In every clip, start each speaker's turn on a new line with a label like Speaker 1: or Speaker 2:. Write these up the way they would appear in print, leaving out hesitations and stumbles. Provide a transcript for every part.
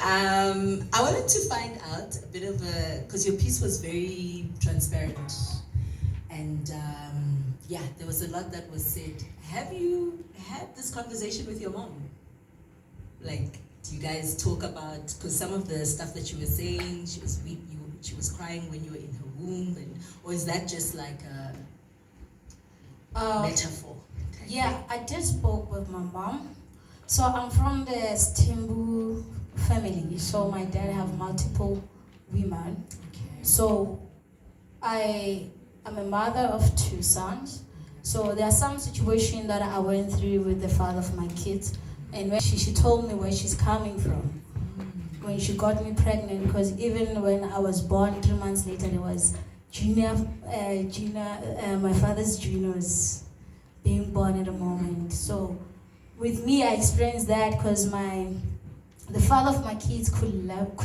Speaker 1: I wanted to find out a bit of because your piece was very transparent, and yeah, there was a lot that was said. Have you had this conversation with your mom? Like, do you guys talk about, because some of the stuff that you were saying, she was weak, she was crying when you were in her womb, or is that just like a metaphor?
Speaker 2: Yeah, I did spoke with my mom. So I'm from the Stembu family. So my dad have multiple women.
Speaker 1: Okay.
Speaker 2: So I am a mother of 2 sons. So there are some situations that I went through with the father of my kids. And when she told me where she's coming from, when she got me pregnant, because even when I was born 3 months later, there was my father's junior was being born at the moment. So with me, I experienced that because the father of my kids could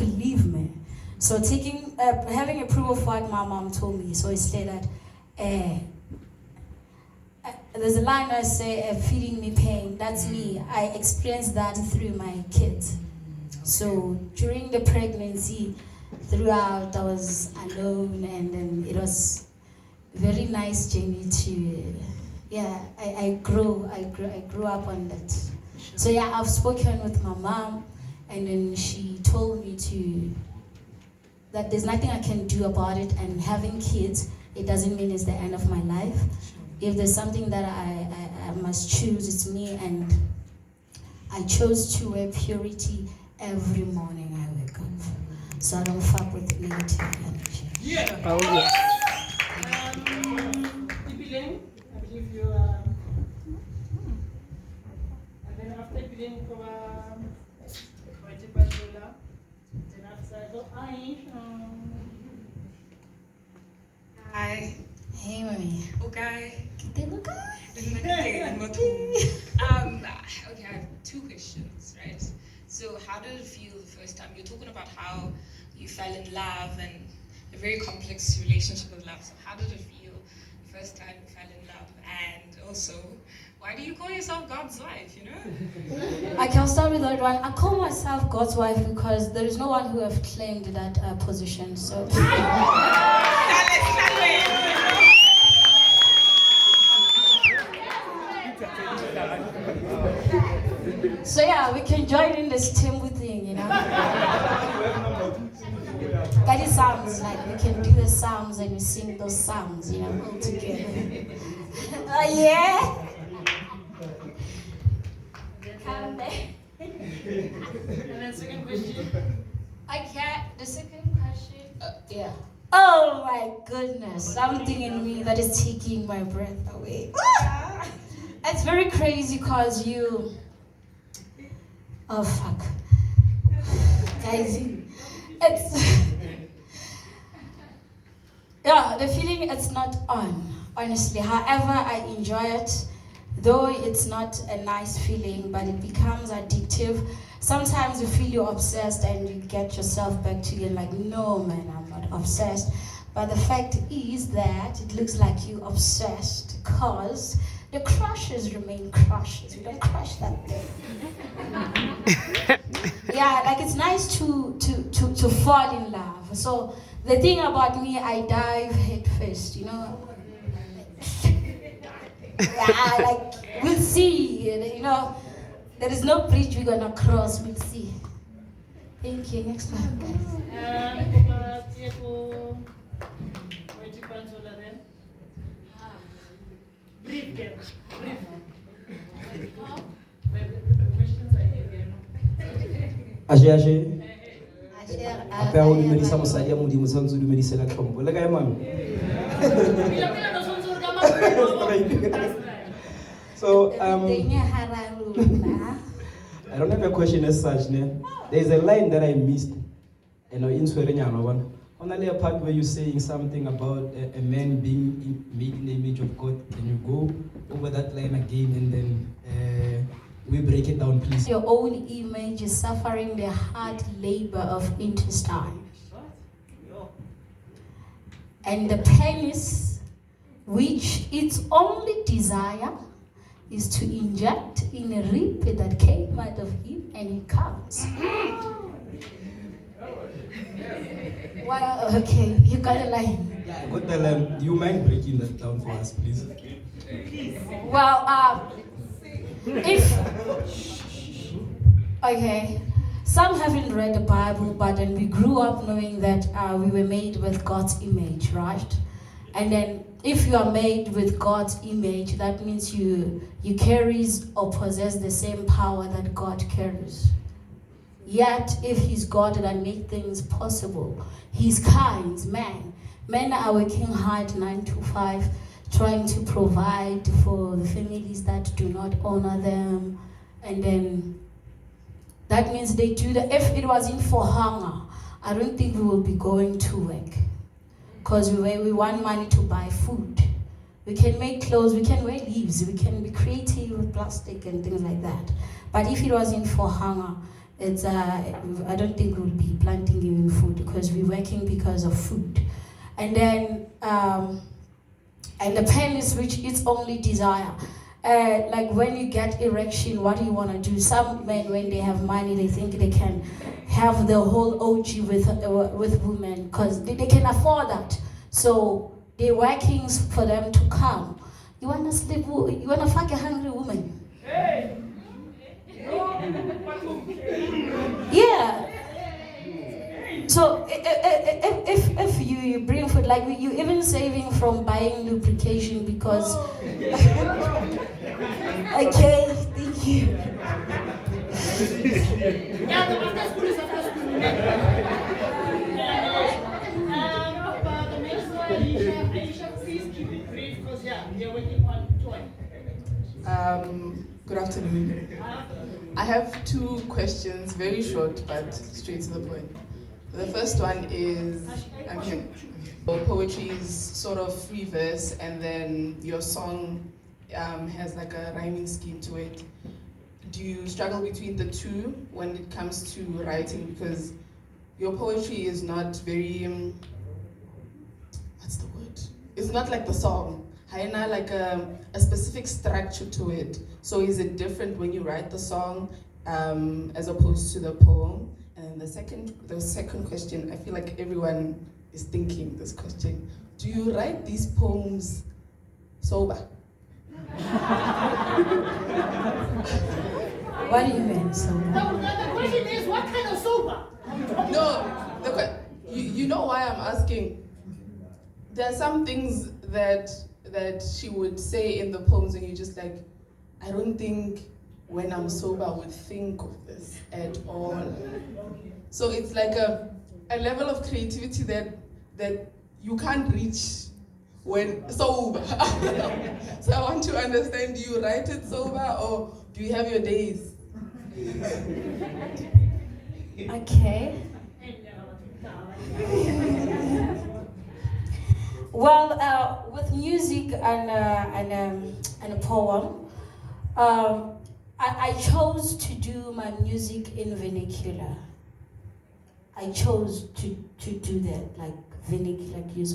Speaker 2: leave me. So having a proof of what my mom told me. So it said that there's a line I say, feeding me pain. That's me. I experienced that through my kids. So during the pregnancy, throughout I was alone, and then it was a very nice journey to. Yeah, I grew up on that. So yeah, I've spoken with my mom, and then she told me that there's nothing I can do about it, and having kids, it doesn't mean it's the end of my life. If there's something that I must choose, it's me, and I chose to wear purity every morning I wake up. So I don't fuck with negative energy.
Speaker 3: Yeah.
Speaker 4: Oh yes.
Speaker 3: Ibileng, I believe you and then after Ibileng, go Pazula. Then after go
Speaker 5: Hi.
Speaker 2: Hey, mommy.
Speaker 5: Okay.
Speaker 2: Okay.
Speaker 5: Okay, I have 2 questions, right? So how did it feel the first time? You're talking about how you fell in love and a very complex relationship with love. So how did it feel the first time you fell in love? And also, why do you call yourself God's wife, you know?
Speaker 2: I can start with that one. I call myself God's wife because there is no one who have claimed that position. So. So yeah, we can join in this Timbu thing, you know. That is sounds like we can do the psalms and we sing those psalms, you know, all together. Yeah. Come back.
Speaker 3: And then second question.
Speaker 2: I can't. The second question. Yeah. Oh my goodness! Something in me that is taking my breath away. It's very crazy because you. Oh fuck, guys! It's yeah. The feeling it's not on. Honestly, however, I enjoy it. Though it's not a nice feeling, but it becomes addictive. Sometimes you feel you're obsessed and you get yourself back to you like, no man, I'm not obsessed. But the fact is that it looks like you're obsessed because the crushes remain crushes. You don't crush that thing. Yeah, like it's nice to fall in love. So the thing about me, I dive head first, you know. Yeah, like we'll see, you know. There is no bridge we're gonna cross. We'll see. Thank you. Next one, guys.
Speaker 3: Brief, girl. Brief.
Speaker 4: Ashe. Apa o dumedisa mosadi ya modimo tshwantse o dumedise ka tlhompho le kae mami? So I don't have a question as such. There's a line that I missed. In Swerenyana one. Only a part where you're saying something about a man being made in the image of God. Can you go over that line again and then we break it down, please?
Speaker 2: Your own image is suffering the hard labor of intestine. And the penis, which its only desire is to inject in a rib that came out of him, and he comes. Well, okay, you got a line.
Speaker 4: Yeah, I got the line. Do you mind breaking that down for us, please?
Speaker 2: Well, if okay, some haven't read the Bible, but then we grew up knowing that we were made with God's image, right? And then if you are made with God's image, that means you carries or possess the same power that God carries. Yet, if He's God that make things possible, He's kind, man. Men are working hard 9 to 5, trying to provide for the families that do not honor them, and then that means they do that. If it wasn't for hunger, I don't think we will be going to work, because we want money to buy food. We can make clothes, we can wear leaves, we can be creative with plastic and things like that. But if it wasn't for hunger, it's I don't think we'll be planting even food, because we're working because of food. And then and the pen is which its only desire. Like when you get erection, what do you want to do? Some men, when they have money, they think they can have the whole OG with women, because they can afford that. So they're working for them to come. You want to sleep? You want to fuck a hungry woman? Yeah. So if you bring food, like you even saving from buying lubrication because. Okay, thank you.
Speaker 3: Yeah, the after school is after school. But the next one, Aisha, please keep it brief because we are waiting on Joy.
Speaker 6: Good afternoon. I have two questions, very short but straight to the point. The first one is, poetry is sort of free verse, and then your song has like a rhyming scheme to it. Do you struggle between the two when it comes to writing? Because your poetry is not very, what's the word? It's not like the song. Haina like a specific structure to it. So is it different when you write the song as opposed to the poem? And the second question, I feel like everyone is thinking this question. Do you write these poems sober?
Speaker 2: What do you mean sober?
Speaker 3: The question is, what kind of sober?
Speaker 6: No, you know why I'm asking. There are some things that she would say in the poems and you're just like, I don't think when I'm sober I would think of this at all. So it's like a level of creativity that you can't reach when sober. So I want to understand, do you write it sober or do you have your days?
Speaker 2: Okay. Well, with music and a poem, I chose to do my music in vernacular. I chose to do that, like vernacular, like use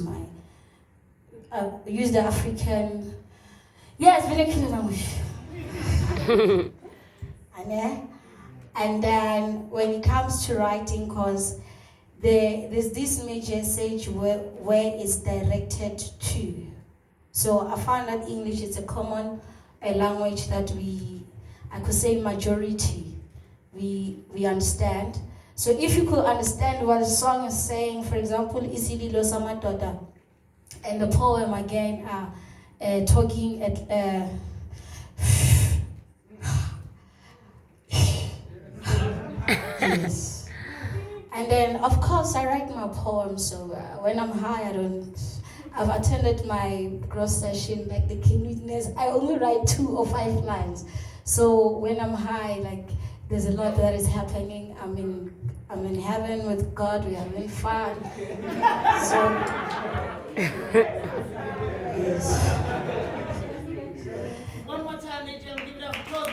Speaker 2: the African, yes, vernacular language. And then when it comes to writing, because there's this message where it's directed to. So I found that English is a common language that I could say majority, we understand. So if you could understand what the song is saying, for example, Isililo Samatoda, and the poem again talking at yes. And then of course I write my poems, so when I'm high I've attended my gross session like the King Witness, I only write 2 or 5 lines. So when I'm high, like there's a lot that is happening. I'm in heaven with God, we're having fun. So yes.
Speaker 3: One more time, ladies and gentlemen, give it up for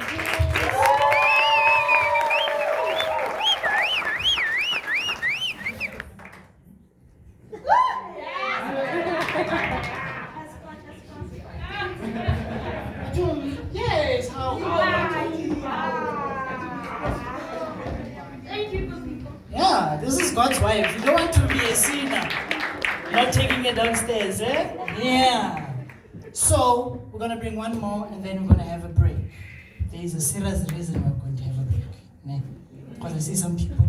Speaker 3: Yes, how?
Speaker 7: Yeah, this is God's wife. You don't want to be a sinner.
Speaker 3: Not taking it downstairs, eh? Yeah. So, we're gonna bring one more and then we're gonna have a break. There is a serious reason we're going to have a break. Because I see some people